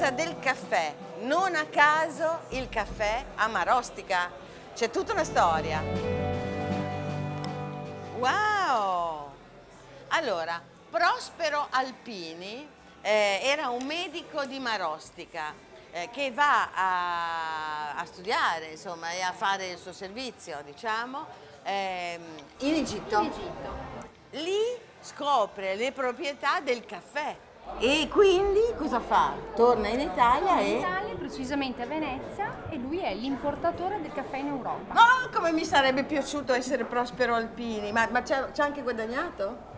famosa del caffè. Non a caso il caffè a Marostica. C'è tutta una storia. Wow! Allora, Prospero Alpini era un medico di Marostica che va a studiare, insomma, e a fare il suo servizio, diciamo, in Egitto. In Egitto. Lì scopre le proprietà del caffè e quindi cosa fa? Torna in Italia In e... Italia, precisamente a Venezia, e lui è l'importatore del caffè in Europa. Oh, come mi sarebbe piaciuto essere Prospero Alpini, ma c'ha anche guadagnato?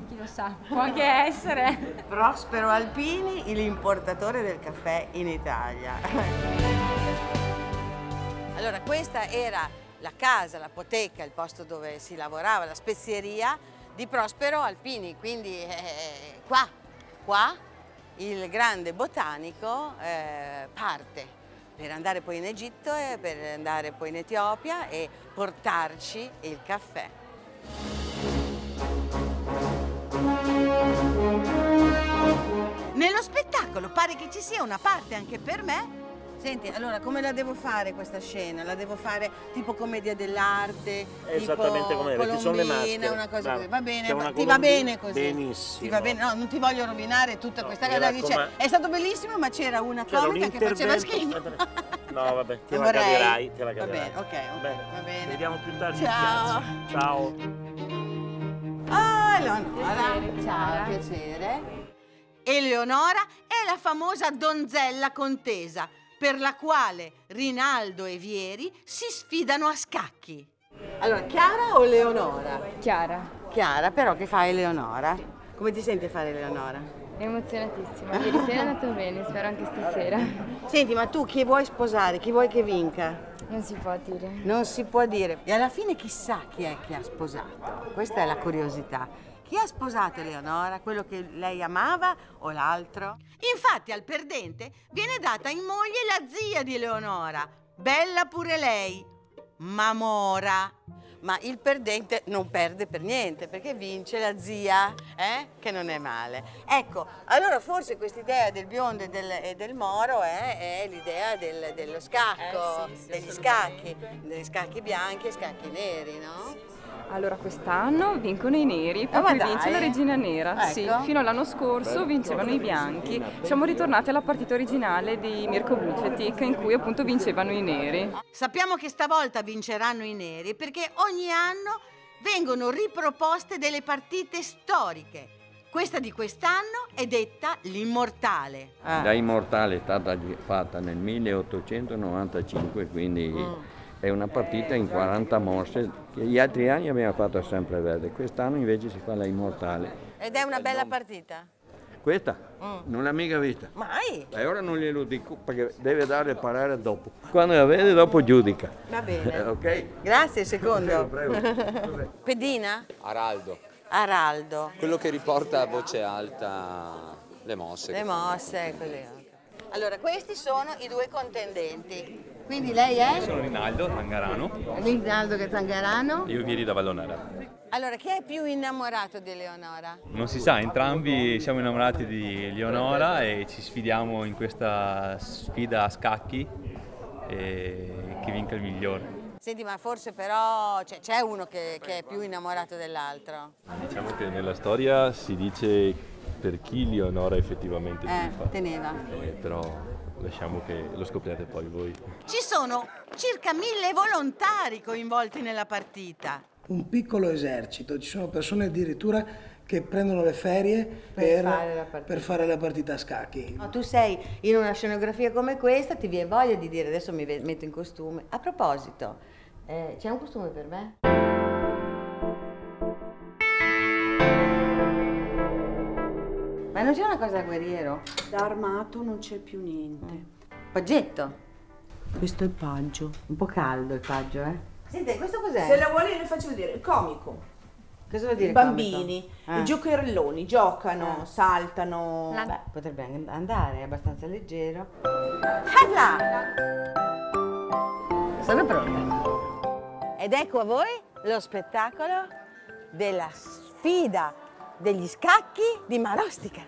Chi lo sa, può anche essere. Prospero Alpini, l'importatore del caffè in Italia. Allora, questa era la casa, l'apoteca, il posto dove si lavorava, la spezieria di Prospero Alpini, quindi qua il grande botanico parte per andare poi in Egitto e per andare poi in Etiopia e portarci il caffè. Nello spettacolo pare che ci sia una parte anche per me. Senti, allora come la devo fare questa scena? La devo fare tipo commedia dell'arte? Esattamente tipo come ci sono le maschere. Colombina, una cosa così. Va bene, ti va bene così. Benissimo. Ti va bene? No, non ti voglio rovinare tutta questa cosa. Dice, è stato bellissimo, ma c'era una comica che faceva schifo. No, vabbè, te la vorrei. caverai, te la caverai. Va bene, ok, va bene. Ci vediamo più tardi. Ciao. Ciao. Ah, Eleonora. Ciao, piacere. Eleonora è la famosa donzella contesa per la quale Rinaldo e Vieri si sfidano a scacchi. Allora, Chiara o Eleonora? Chiara. Chiara, però che fa Eleonora? Come ti senti a fare Eleonora? Emozionatissima. Ieri sera è andato bene, spero anche stasera. Senti, ma tu chi vuoi sposare? Chi vuoi che vinca? Non si può dire. Non si può dire. E alla fine chissà chi è che ha sposato. Questa è la curiosità. Chi ha sposato Eleonora? Quello che lei amava o l'altro? Infatti al perdente viene data in moglie la zia di Eleonora. Bella pure lei, Mamora. Ma il perdente non perde per niente, perché vince la zia, che non è male. Ecco, allora forse quest'idea del biondo e del moro è l'idea dello scacco, degli scacchi bianchi e scacchi neri, no? Allora quest'anno vincono i neri, per cui vince la regina nera. Ecco. Sì, fino all'anno scorso vincevano i bianchi. Siamo ritornati alla partita originale di Mirko Vucetic, in cui appunto vincevano i neri. Sappiamo che stavolta vinceranno i neri perché ogni anno vengono riproposte delle partite storiche. Questa di quest'anno è detta l'Immortale. La Immortale è stata fatta nel 1895, quindi è una partita in 40 mosse che gli altri anni abbiamo fatto sempre verde. Quest'anno invece si fa la Immortale. Ed è una bella partita? Questa? Non l'ha mica vista. Mai? E ora non glielo dico perché deve dare il parere dopo. Quando la vede dopo giudica. Va bene. Ok? Grazie, secondo. Prego. Pedina? Araldo. Araldo. Quello che riporta a voce alta le mosse. Le mosse, così. Allora, questi sono i due contendenti. Quindi lei è? Sono Rinaldo Tangarano. Rinaldo che Tangarano. Io Vieri da Vallonara. Allora, chi è più innamorato di Eleonora? Non si sa, entrambi siamo innamorati di Eleonora e ci sfidiamo in questa sfida a scacchi e che vinca il migliore. Senti, ma forse però c'è uno che è più innamorato dell'altro. Diciamo che nella storia si dice per chi Leonora effettivamente tifa. Teneva. Però lasciamo che lo scopriate poi voi. Ci sono circa 1000 volontari coinvolti nella partita. Un piccolo esercito, ci sono persone addirittura che prendono le ferie per fare la partita a scacchi. No, tu sei in una scenografia come questa, ti viene voglia di dire adesso mi metto in costume. A proposito, c'è un costume per me? Ma non c'è una cosa da guerriero? Da armato non c'è più niente. Paggetto? Questo è il paggio. Un po' caldo il paggio, Senti, questo cos'è? Se la vuole le faccio vedere. Il comico. Cosa vuol dire I bambini, comico? i giocherelloni, giocano, saltano. Beh, potrebbe andare, è abbastanza leggero. Là! Sono pronta. Ed ecco a voi lo spettacolo della sfida degli scacchi di Marostica.